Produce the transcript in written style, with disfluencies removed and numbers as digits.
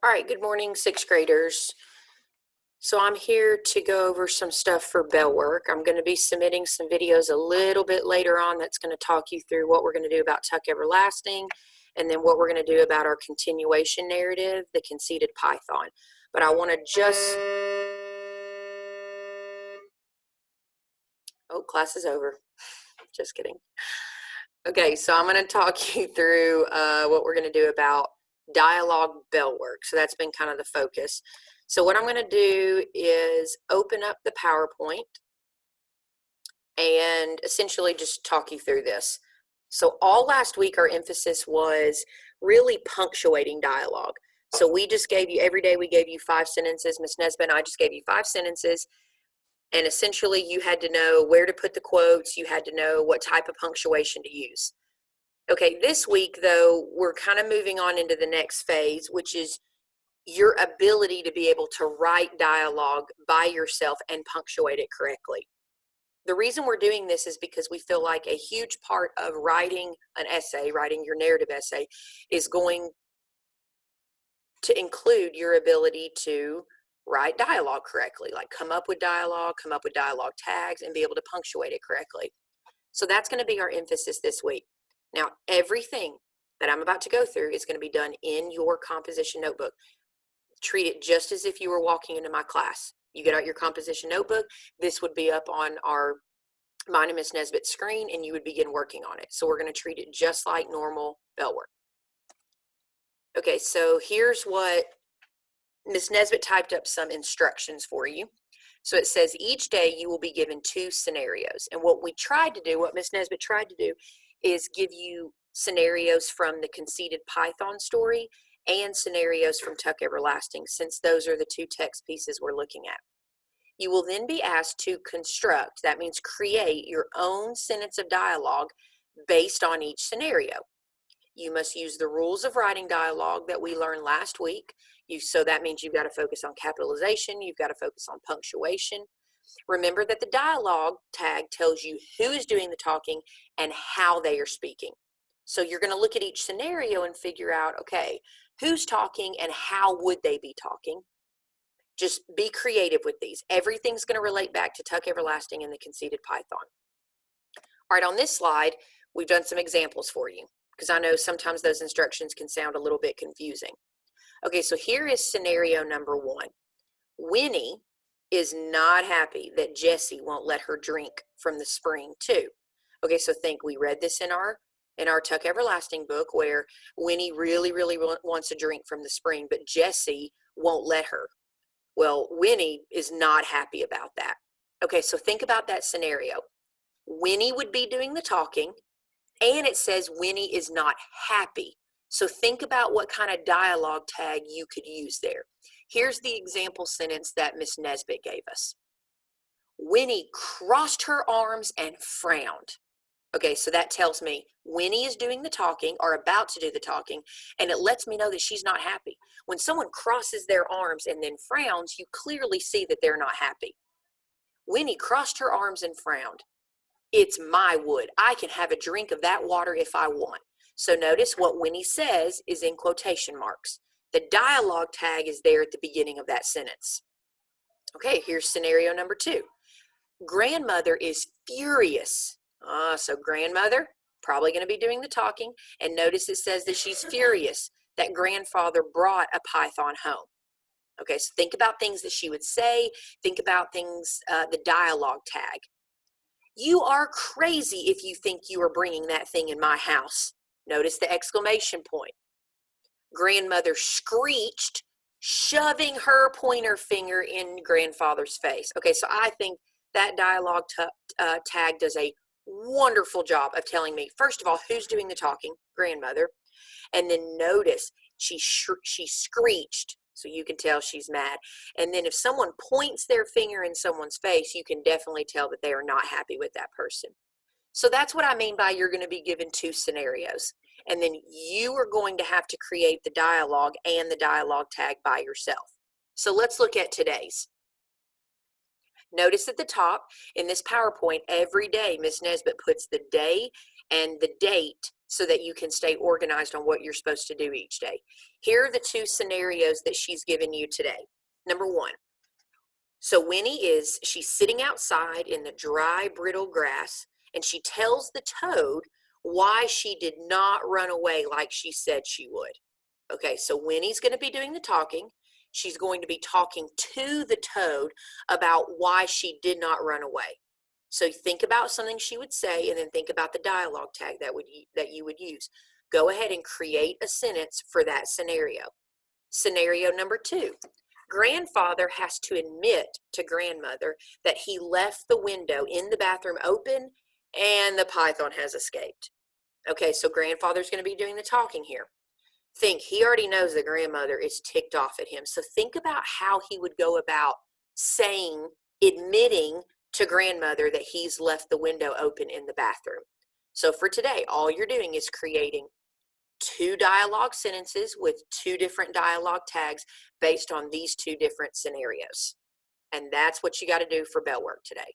All right, good morning, sixth graders. So I'm here to go over some stuff for Bellwork. I'm going to be submitting some videos a little bit later on that's going to talk you through what we're going to do about Tuck Everlasting and then what we're going to do about our continuation narrative, the conceited python. But I want to just... Oh, class is over. Just kidding. Okay, so I'm going to talk you through what we're going to do about dialogue Bellwork. So that's been kind of the focus. So what I'm going to do is open up the PowerPoint and essentially just talk you through this. So all last week our emphasis was really punctuating dialogue. So we just gave you, every day we gave you 5 sentences. Miss Nesbitt and I just gave you 5 sentences. And essentially you had to know where to put the quotes. You had to know what type of punctuation to use. Okay, this week though, we're kind of moving on into the next phase, which is your ability to be able to write dialogue by yourself and punctuate it correctly. The reason we're doing this is because we feel like a huge part of writing an essay, writing your narrative essay, is going to include your ability to write dialogue correctly, like come up with dialogue tags, and be able to punctuate it correctly. So that's going to be our emphasis this week. Now, everything that I'm about to go through is going to be done in your composition notebook. Treat it just as if you were walking into my class. You get out your composition notebook. This would be up on our mine and Miss Nesbitt screen, and you would begin working on it. So we're going to treat it just like normal Bellwork. Okay, so here's what Miss Nesbitt typed up some instructions for you. So it says each day you will be given 2 scenarios. And what we tried to do, what Miss Nesbitt tried to do, is give you scenarios from the conceited python story and scenarios from Tuck Everlasting, since those are the 2 text pieces we're looking at. You will then be asked to construct, that means create, your own sentence of dialogue based on each scenario. You must use the rules of writing dialogue that we learned last week. So that means you've got to focus on capitalization, you've got to focus on punctuation. Remember that the dialogue tag tells you who is doing the talking and how they are speaking. So you're going to look at each scenario and figure out, okay, who's talking and how would they be talking? Just be creative with these. Everything's going to relate back to Tuck Everlasting and the conceited python. All right, on this slide, we've done some examples for you because I know sometimes those instructions can sound a little bit confusing. Okay, so here is scenario number 1. Winnie is not happy that Jessie won't let her drink from the spring too. Okay, so think we read this in our Tuck Everlasting book where Winnie really wants a drink from the spring, but Jessie won't let her. Well, Winnie is not happy about that. Okay, so think about that scenario. Winnie would be doing the talking, and it says Winnie is not happy. So think about what kind of dialogue tag you could use there. Here's the example sentence that Miss Nesbitt gave us. Winnie crossed her arms and frowned. Okay, so that tells me Winnie is doing the talking or about to do the talking, and it lets me know that she's not happy. When someone crosses their arms and then frowns, you clearly see that they're not happy. Winnie crossed her arms and frowned. It's my wood. I can have a drink of that water if I want. So notice what Winnie says is in quotation marks. The dialogue tag is there at the beginning of that sentence. Okay, here's scenario number 2. Grandmother is furious. So grandmother, probably going to be doing the talking. And notice it says that she's furious that grandfather brought a python home. Okay, so think about things that she would say. Think about things, the dialogue tag. You are crazy if you think you are bringing that thing in my house. Notice the exclamation point. Grandmother screeched, shoving her pointer finger in grandfather's face. Okay, so I think that dialogue tag does a wonderful job of telling me, first of all, who's doing the talking, grandmother, and then notice she screeched, so you can tell she's mad. And then if someone points their finger in someone's face, you can definitely tell that they are not happy with that person. So that's what I mean by you're going to be given 2 scenarios, and then you are going to have to create the dialogue and the dialogue tag by yourself. So let's look at today's. Notice at the top in this PowerPoint, every day Miss Nesbitt puts the day and the date so that you can stay organized on what you're supposed to do each day. Here are the two scenarios that she's given you today. Number one, so she's sitting outside in the dry, brittle grass, and she tells the toad why she did not run away like she said she would. Okay, so Winnie's going to be doing the talking. She's going to be talking to the toad about why she did not run away. So think about something she would say, and then think about the dialogue tag that you would use. Go ahead and create a sentence for that scenario. Scenario number two. Grandfather has to admit to grandmother that he left the window in the bathroom open and the python has escaped. Okay, so grandfather's going to be doing the talking here. He already knows that grandmother is ticked off at him. So think about how he would go about admitting to grandmother that he's left the window open in the bathroom. So for today, all you're doing is creating two dialogue sentences with two different dialogue tags based on these two different scenarios. And that's what you got to do for Bellwork today.